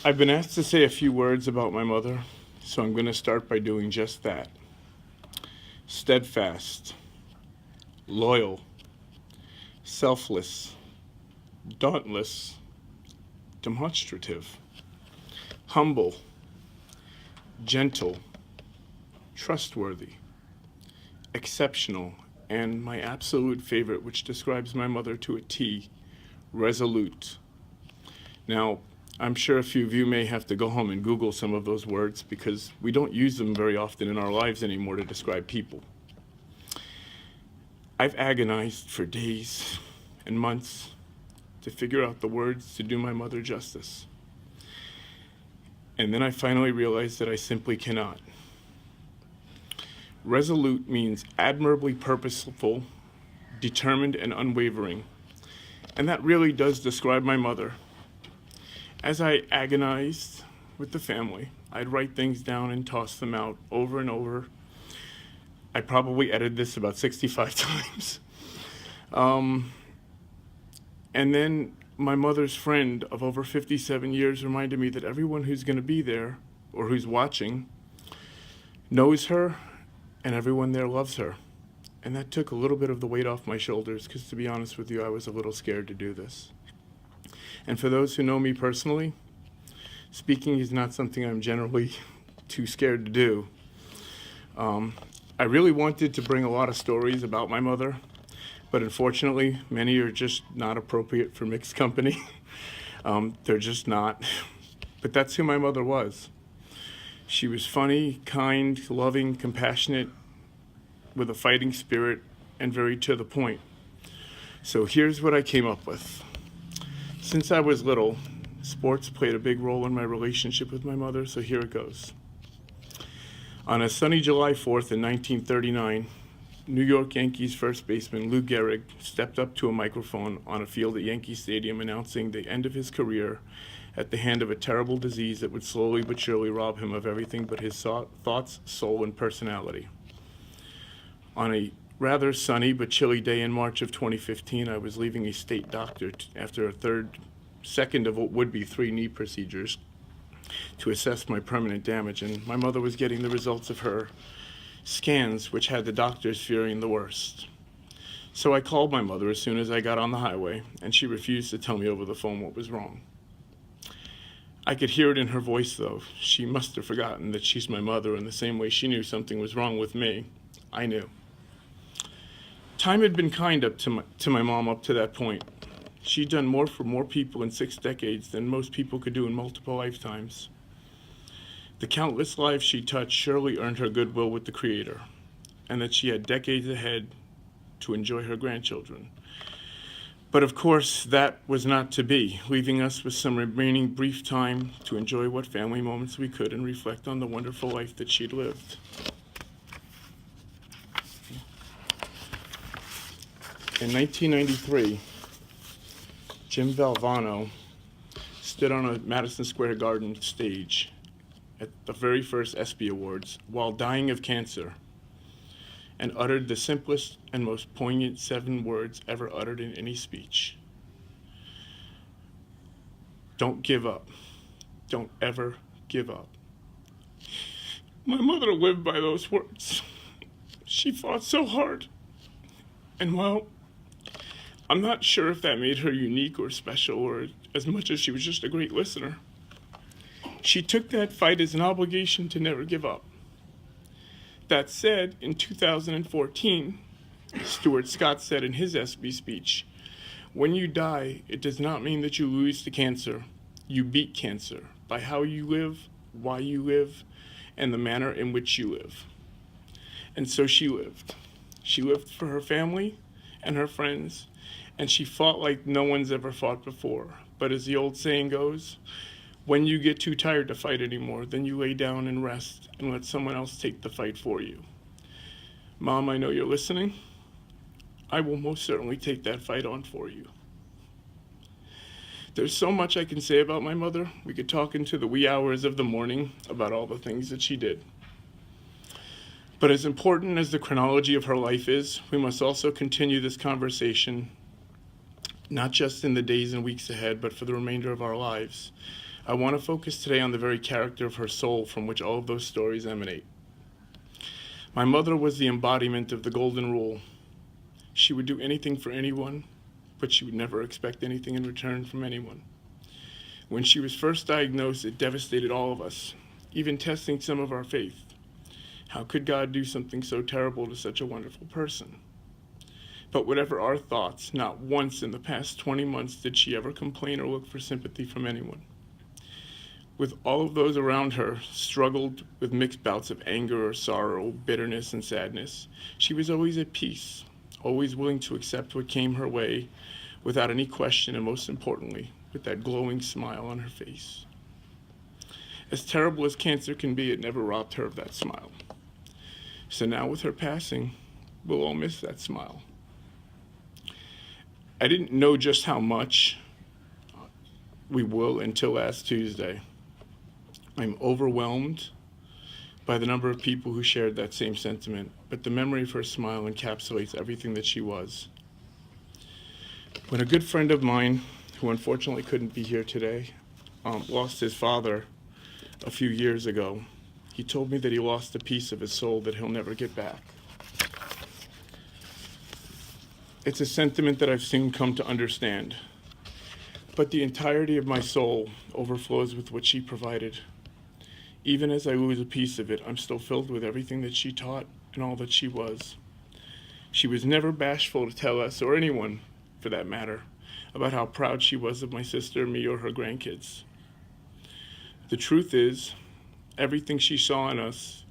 I've been asked to say a few words about my mother, so I'm going to start by doing just that. Steadfast, loyal, selfless, dauntless, demonstrative, humble, gentle, trustworthy, exceptional, and my absolute favorite, which describes my mother to a T, resolute. Now, I'm sure a few of you may have to go home and Google some of those words because we don't use them very often in our lives anymore to describe people. I've agonized for days and months to figure out the words to do my mother justice. And then I finally realized that I simply cannot. Resolute means admirably purposeful, determined, and unwavering. And that really does describe my mother. As I agonized with the family, I'd write things down and toss them out over and over. I probably edited this about 65 times. And then my mother's friend of over 57 years reminded me that everyone who's going to be there or who's watching knows her and everyone there loves her. And that took a little bit of the weight off my shoulders because, to be honest with you, I was a little scared to do this. And for those who know me personally, speaking is not something I'm generally too scared to do. I really wanted to bring a lot of stories about my mother, but unfortunately, many are just not appropriate for mixed company. They're just not. But that's who my mother was. She was funny, kind, loving, compassionate, with a fighting spirit, and very to the point. So here's what I came up with. Since I was little, sports played a big role in my relationship with my mother, so here it goes. On a sunny July 4th in 1939, New York Yankees first baseman Lou Gehrig stepped up to a microphone on a field at Yankee Stadium announcing the end of his career at the hand of a terrible disease that would slowly but surely rob him of everything but his thoughts, soul, and personality. On a rather sunny but chilly day in March of 2015, I was leaving a state doctor after a second of what would be 3 knee procedures to assess my permanent damage, and my mother was getting the results of her scans, which had the doctors fearing the worst. So I called my mother as soon as I got on the highway, and she refused to tell me over the phone what was wrong. I could hear it in her voice, though. She must have forgotten that she's my mother in the same way she knew something was wrong with me. I knew. Time had been kind up to my mom up to that point. She'd done more for more people in 6 decades than most people could do in multiple lifetimes. The countless lives she touched surely earned her goodwill with the Creator, and that she had decades ahead to enjoy her grandchildren. But of course, that was not to be, leaving us with some remaining brief time to enjoy what family moments we could and reflect on the wonderful life that she'd lived. In 1993, Jim Valvano stood on a Madison Square Garden stage at the very first ESPY Awards while dying of cancer and uttered the simplest and most poignant 7 words ever uttered in any speech. Don't give up. Don't ever give up. My mother lived by those words. She fought so hard. And while I'm not sure if that made her unique or special or as much as she was just a great listener, she took that fight as an obligation to never give up. That said, in 2014, Stuart Scott said in his ESPY speech, "When you die, it does not mean that you lose to cancer. You beat cancer by how you live, why you live, and the manner in which you live." And so she lived. She lived for her family and her friends, and she fought like no one's ever fought before. But as the old saying goes, when you get too tired to fight anymore, then you lay down and rest and let someone else take the fight for you. Mom, I know you're listening. I will most certainly take that fight on for you. There's so much I can say about my mother. We could talk into the wee hours of the morning about all the things that she did. But as important as the chronology of her life is, we must also continue this conversation, not just in the days and weeks ahead, but for the remainder of our lives, I want to focus today on the very character of her soul from which all of those stories emanate. My mother was the embodiment of the golden rule. She would do anything for anyone, but she would never expect anything in return from anyone. When she was first diagnosed, it devastated all of us, even testing some of our faith. How could God do something so terrible to such a wonderful person? But whatever our thoughts, not once in the past 20 months did she ever complain or look for sympathy from anyone. With all of those around her struggled with mixed bouts of anger or sorrow, bitterness and sadness, she was always at peace, always willing to accept what came her way without any question, and most importantly, with that glowing smile on her face. As terrible as cancer can be, it never robbed her of that smile. So now with her passing, we'll all miss that smile. I didn't know just how much we will until last Tuesday. I'm overwhelmed by the number of people who shared that same sentiment, but the memory of her smile encapsulates everything that she was. When a good friend of mine, who unfortunately couldn't be here today, lost his father a few years ago, he told me that he lost a piece of his soul that he'll never get back. It's a sentiment that I've soon come to understand, but the entirety of my soul overflows with what she provided. Even as I lose a piece of it, I'm still filled with everything that she taught and all that she was. She was never bashful to tell us, or anyone for that matter, about how proud she was of my sister, me, or her grandkids. The truth is, everything she saw in us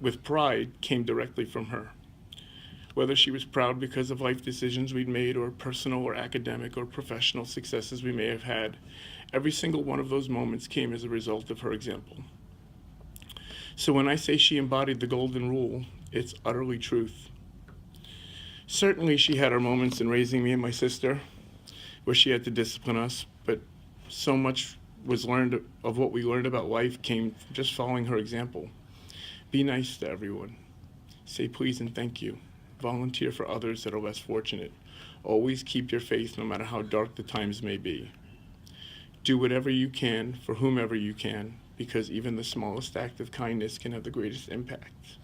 with pride came directly from her. Whether she was proud because of life decisions we'd made, or personal or academic or professional successes we may have had, every single one of those moments came as a result of her example. So when I say she embodied the golden rule, it's utterly truth. Certainly she had her moments in raising me and my sister, where she had to discipline us, but so much was learned of what we learned about life came from just following her example. Be nice to everyone. Say please and thank you. Volunteer for others that are less fortunate. Always keep your faith no matter how dark the times may be. Do whatever you can for whomever you can, because even the smallest act of kindness can have the greatest impact.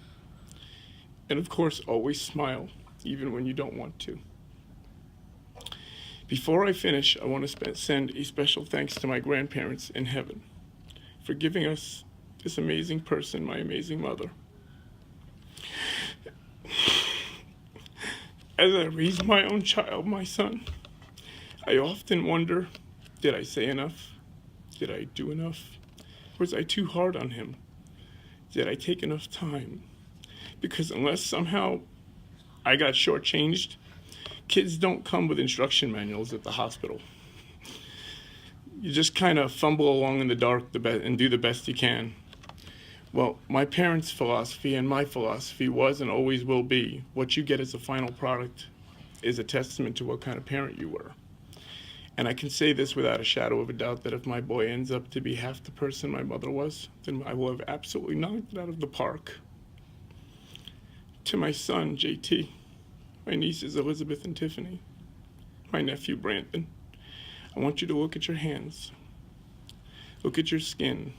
And of course, always smile, even when you don't want to. Before I finish, I want to send a special thanks to my grandparents in heaven for giving us this amazing person, my amazing mother. As I raise my own child, my son, I often wonder, did I say enough? Did I do enough? Was I too hard on him? Did I take enough time? Because unless somehow I got shortchanged, kids don't come with instruction manuals at the hospital. You just kind of fumble along in the dark and do the best you can. Well, my parents' philosophy and my philosophy was and always will be, what you get as a final product is a testament to what kind of parent you were. And I can say this without a shadow of a doubt, that if my boy ends up to be half the person my mother was, then I will have absolutely knocked it out of the park. To my son, JT, my nieces Elizabeth and Tiffany, my nephew Brandon, I want you to look at your hands, look at your skin,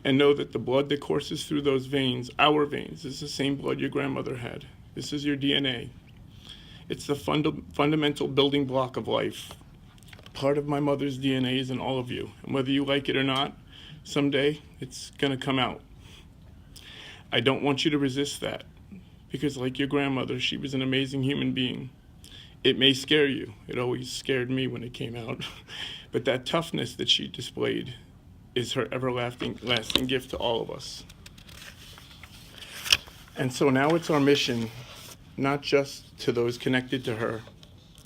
and know that the blood that courses through those veins, our veins, is the same blood your grandmother had. This is your DNA. It's the fundamental building block of life. Part of my mother's DNA is in all of you, and whether you like it or not, someday it's gonna come out. I don't want you to resist that, because like your grandmother, she was an amazing human being. It may scare you. It always scared me when it came out. But that toughness that she displayed is her lasting gift to all of us. And so now it's our mission, not just to those connected to her,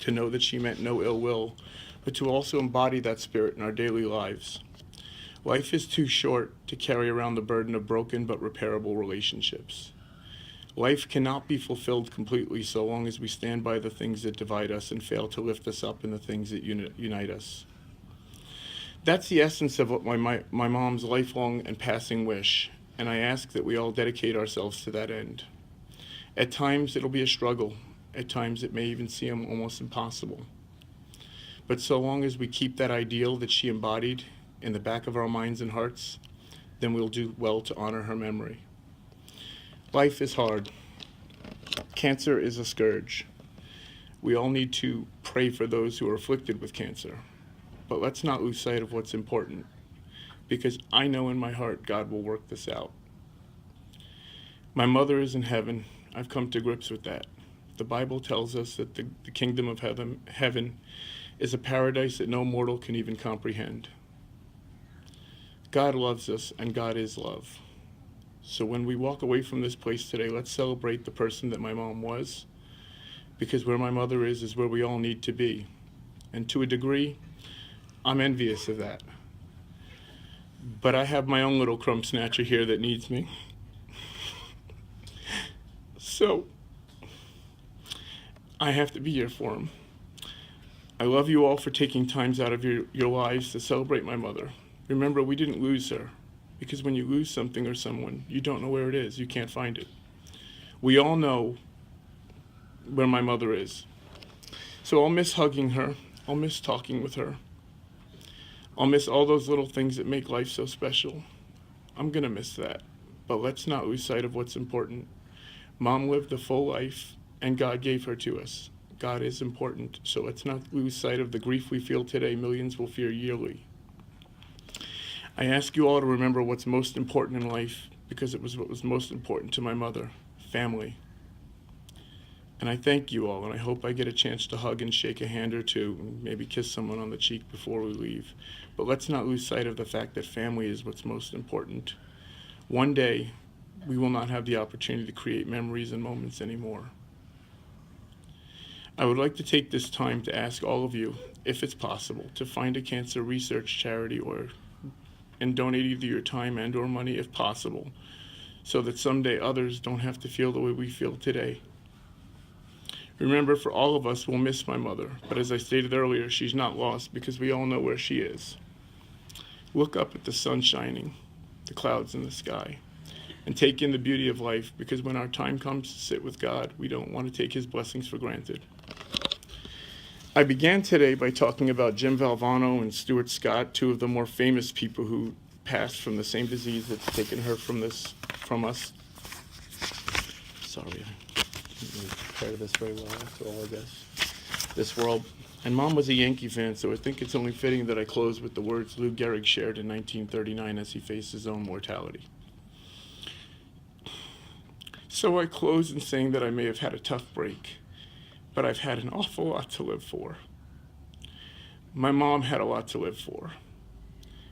to know that she meant no ill will, but to also embody that spirit in our daily lives. Life is too short to carry around the burden of broken but repairable relationships. Life cannot be fulfilled completely so long as we stand by the things that divide us and fail to lift us up in the things that unite us. That's the essence of what my mom's lifelong and passing wish, and I ask that we all dedicate ourselves to that end. At times it'll be a struggle. At times it may even seem almost impossible. But so long as we keep that ideal that she embodied in the back of our minds and hearts, then we'll do well to honor her memory. Life is hard. Cancer is a scourge. We all need to pray for those who are afflicted with cancer. But let's not lose sight of what's important, because I know in my heart God will work this out. My mother is in heaven. I've come to grips with that. The Bible tells us that the kingdom of heaven is a paradise that no mortal can even comprehend. God loves us, and God is love. So when we walk away from this place today, let's celebrate the person that my mom was, because where my mother is where we all need to be. And to a degree, I'm envious of that. But I have my own little crumb snatcher here that needs me. So I have to be here for him. I love you all for taking times out of your lives to celebrate my mother. Remember, we didn't lose her, because when you lose something or someone, you don't know where it is. You can't find it. We all know where my mother is. So I'll miss hugging her. I'll miss talking with her. I'll miss all those little things that make life so special. I'm going to miss that. But let's not lose sight of what's important. Mom lived a full life, and God gave her to us. God is important, so let's not lose sight of the grief we feel today. Millions will fear yearly. I ask you all to remember what's most important in life, because it was what was most important to my mother, family. And I thank you all, and I hope I get a chance to hug and shake a hand or two, and maybe kiss someone on the cheek before we leave. But let's not lose sight of the fact that family is what's most important. One day, we will not have the opportunity to create memories and moments anymore. I would like to take this time to ask all of you, if it's possible, to find a cancer research charity and donate either your time and or money if possible, so that someday others don't have to feel the way we feel today. Remember, for all of us, we'll miss my mother, but as I stated earlier, she's not lost because we all know where she is. Look up at the sun shining, the clouds in the sky, and take in the beauty of life, because when our time comes to sit with God, we don't want to take his blessings for granted. I began today by talking about Jim Valvano and Stuart Scott, two of the more famous people who passed from the same disease that's taken her from us. Sorry, I didn't really prepare this very well after all, I guess. This world. And Mom was a Yankee fan, so I think it's only fitting that I close with the words Lou Gehrig shared in 1939 as he faced his own mortality. So I close in saying that I may have had a tough break, but I've had an awful lot to live for. My mom had a lot to live for,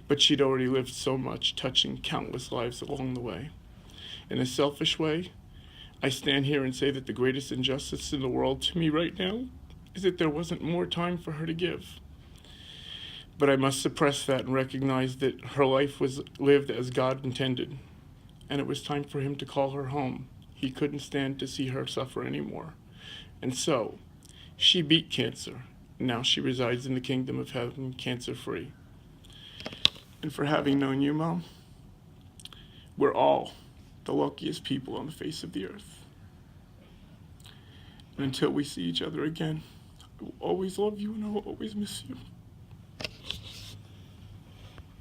but she'd already lived so much, touching countless lives along the way. In a selfish way, I stand here and say that the greatest injustice in the world to me right now is that there wasn't more time for her to give. But I must suppress that and recognize that her life was lived as God intended, and it was time for him to call her home. He couldn't stand to see her suffer anymore. And so, she beat cancer. Now she resides in the kingdom of heaven, cancer-free. And for having known you, Mom, we're all the luckiest people on the face of the earth. And until we see each other again, I will always love you and I will always miss you.